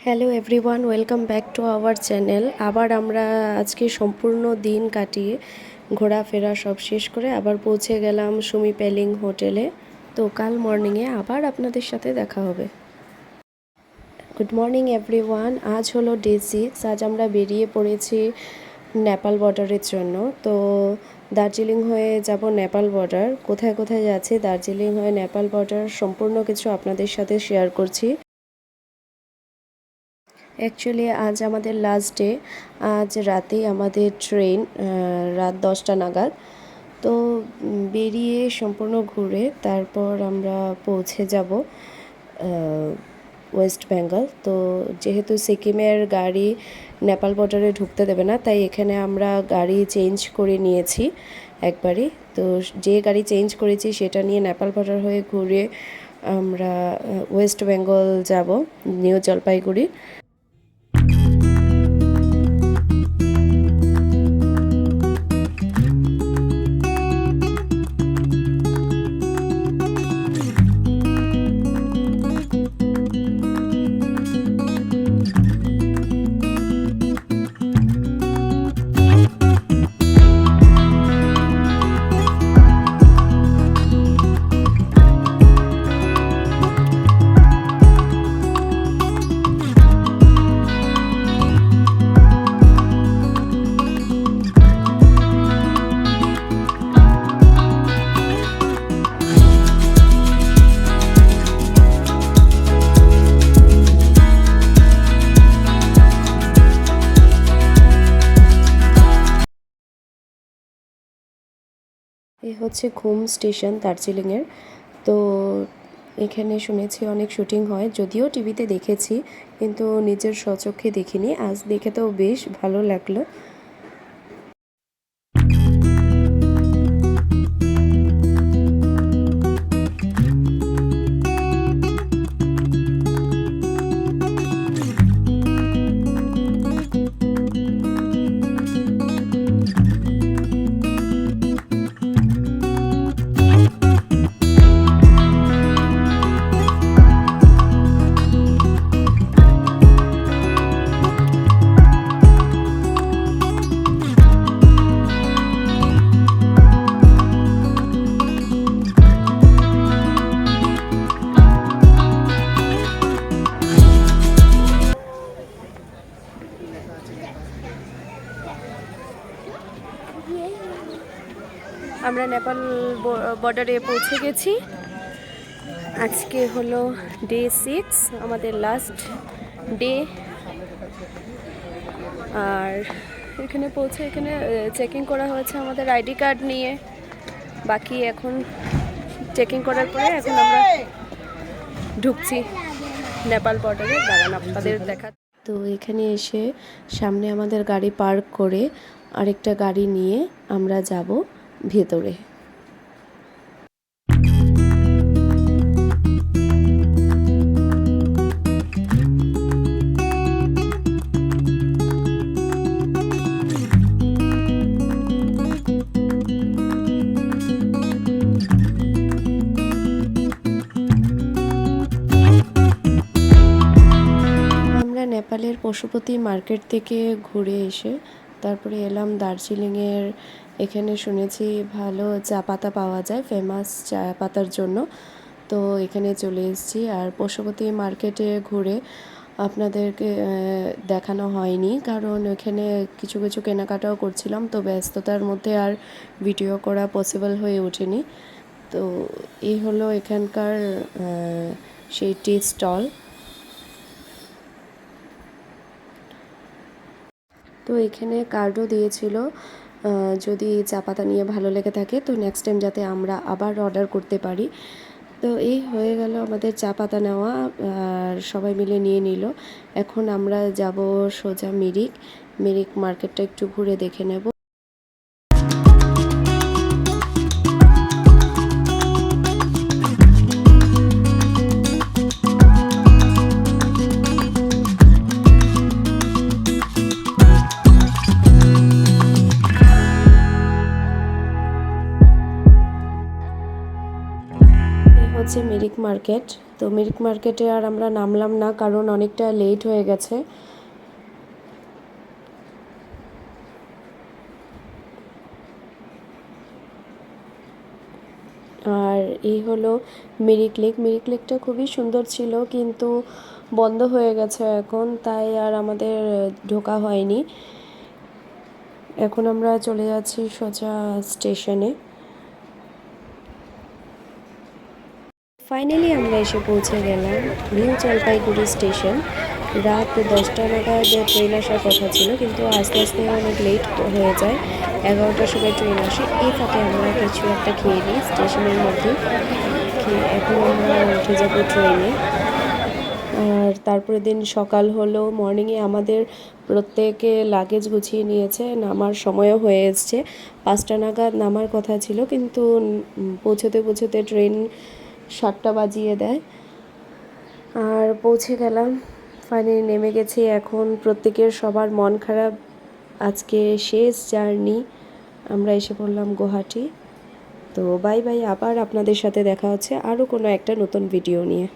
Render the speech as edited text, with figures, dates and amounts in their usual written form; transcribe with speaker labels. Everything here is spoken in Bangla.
Speaker 1: Hello everyone, welcome back to our channel. আবার আমরা আজকে সম্পূর্ণ দিন কাটিয়ে ঘোরাফেরা সব শেষ করে আবার পৌঁছে গেলাম সুমি পেলিং হোটেলে। তো কাল মর্নিংয়ে আবার আপনাদের সাথে দেখা হবে। গুড মর্নিং এভরিওয়ান, আজ হলো ডে 6। আজ আমরা বেরিয়ে পড়েছি নেপাল বর্ডারের জন্য। তো দার্জিলিং হয়ে যাব নেপাল বর্ডার। কোথায় কোথায় যাচ্ছি, দার্জিলিং হয়ে নেপাল বর্ডার সম্পূর্ণ কিছু আপনাদের সাথে শেয়ার করছি। অ্যাকচুয়ালি আজ আমাদের লাস্ট ডে। আজ রাতেই আমাদের ট্রেন, রাত 10টা নাগাদ। তো বেরিয়ে সম্পূর্ণ ঘুরে তারপর আমরা পৌঁছে যাব ওয়েস্ট বেঙ্গল। তো যেহেতু সিকিমের গাড়ি নেপাল বর্ডারে ঢুকতে দেবে না, তাই এখানে আমরা গাড়ি চেঞ্জ করে নিয়েছি একবারই। তো যে গাড়ি চেঞ্জ করেছি সেটা নিয়ে নেপাল বর্ডার হয়ে ঘুরে আমরা ওয়েস্ট বেঙ্গল যাব, নিউ জলপাইগুড়ি। এই হচ্ছে ঘুম স্টেশন দার্জিলিংয়ের। তো এখানে শুনেছি অনেক শুটিং হয়, যদিও টিভিতে দেখেছি কিন্তু নিজের স্বচক্ষে দেখিনি। আজ দেখে তো বেশ ভালো লাগলো। আমরা নেপাল বর্ডারে পৌঁছে গেছি। আজকে হলো ডে 6, আমাদের লাস্ট ডে। আর এখানে পৌঁছে এখানে চেকিং করা হয়েছে আমাদের আইডি কার্ড নিয়ে। বাকি এখন চেকিং করার পরে এখন আমরা ঢুকছি নেপাল বর্ডারে। দাঁড়ান আপনাদের দেখা। তো এখানে এসে সামনে আমাদের গাড়ি পার্ক করে আরেকটা গাড়ি নিয়ে আমরা যাব ভেতরে। নেপালের পশুপতি মার্কেট থেকে ঘুরে এসে তারপরে এলাম দার্জিলিংয়ের। এখানে শুনেছি ভালো চা পাতা পাওয়া যায়, ফেমাস চা পাতার জন্য। তো এখানে চলে এসেছি। আর পশুপতি মার্কেটে ঘুরে আপনাদেরকে দেখানো হয়নি, কারণ এখানে কিছু কিছু কেনাকাটাও করছিলাম, তো ব্যস্ততার মধ্যে আর ভিডিও করা পসিবল হয়ে ওঠেনি। তো এই হলো এখানকার সেই টি স্টল। তো এখানে কার্ডও দিয়েছিল, যদি চা পাতা নিয়ে ভালো লেগে থাকে তো নেক্সট টাইম যাতে আমরা আবার অর্ডার করতে পারি। তো এই হয়ে গেল আমাদের চা পাতা নেওয়া, আর সবাই মিলে নিয়ে নিল। এখন আমরা যাব সোজা মিরিক মার্কেটটা একটু ঘুরে দেখে নেব। হচ্ছে মিরিক মার্কেট। তো মিরিক মার্কেটে আর আমরা নামলাম না, কারণ অনেকটা লেট হয়ে গেছে। আর এই হলো মিরিক লেক। মিরিক লেকটা খুবই সুন্দর ছিল, কিন্তু বন্ধ হয়ে গেছে এখন, তাই আর আমাদের ঢোকা হয়নি। এখন আমরা চলে যাচ্ছি সোজা স্টেশনে। ফাইনালি আমরা এসে পৌঁছে গেলাম নিউ জলপাইগুড়ি স্টেশন। রাত 10টা নাগাদ ট্রেন আসার কথা ছিল, কিন্তু আস্তে আস্তে অনেক লেট হয়ে যায়। 11টার সময় ট্রেন আসে। এই ফাঁকে আমরা কিছু একটা খেয়ে নিই স্টেশনের মধ্যে। খেয়ে এখন আমরা উঠে যাবো ট্রেনে। আর তারপরের দিন সকাল হলো। মর্নিংয়ে আমাদের প্রত্যেকে লাগেজ গুছিয়ে নিয়েছে, নামার সময়ও হয়ে এসছে। 5টা নাগাদ নামার কথা ছিল, কিন্তু পৌঁছতে পৌঁছতে ট্রেন 7টা বাজিয়ে দেয়। আর পৌঁছে গেলাম, ফাইনালি নেমে গেছি। এখন প্রত্যেকের সবার মন খারাপ, আজকে শেষ জার্নি। আমরা এসে পড়লাম গুয়াহাটি। তো বাই বাই, আবার আপনাদের সাথে দেখা হচ্ছে আরও কোনো একটা নতুন ভিডিও নিয়ে।